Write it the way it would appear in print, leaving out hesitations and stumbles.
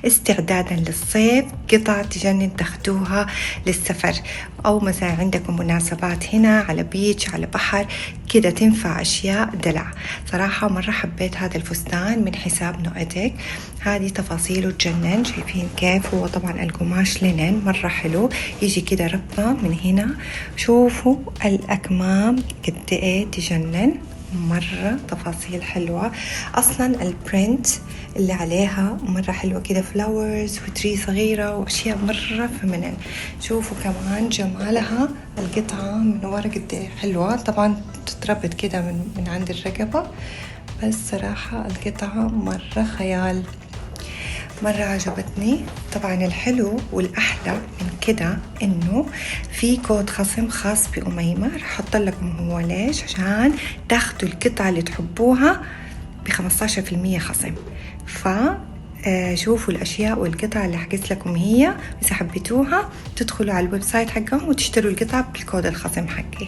استعدادا للصيف، قطع تجنن تاخدوها للسفر، أو مثلا عندكم مناسبات هنا على بيتش على بحر كده، تنفع أشياء دلع. صراحة مرة حبيت هذا الفستان من حساب نوعتك، هذه تفاصيله تجنن. شايفين كيف هو؟ طبعا القماش لينن مرة حلو، يجي كده ربطة من هنا. شوفوا الأكمام قد ايه تجنن، مرة تفاصيل حلوة. أصلا البرنت اللي عليها مرة حلوة كده، فلاورز وتري صغيرة وأشياء مرة فمنن. شوفوا كمان جمالها، القطعة من ورا قد ايه حلوة. طبعا تتربط كده من عند الرقبة، بس صراحة القطعة مرة خيال، مرة عجبتني. طبعا الحلو والأحلى من كده إنه في كود خصم خاص بأميمة، رح أحط لكم هو ليش، عشان تاخدوا القطعة اللي تحبوها ب15% خصم. شوفوا الأشياء والقطع اللي حجز لكم هي، إذا حبيتوها تدخلوا على الويب سايت حقهم وتشتروا القطعة بالكود الخصم حقي.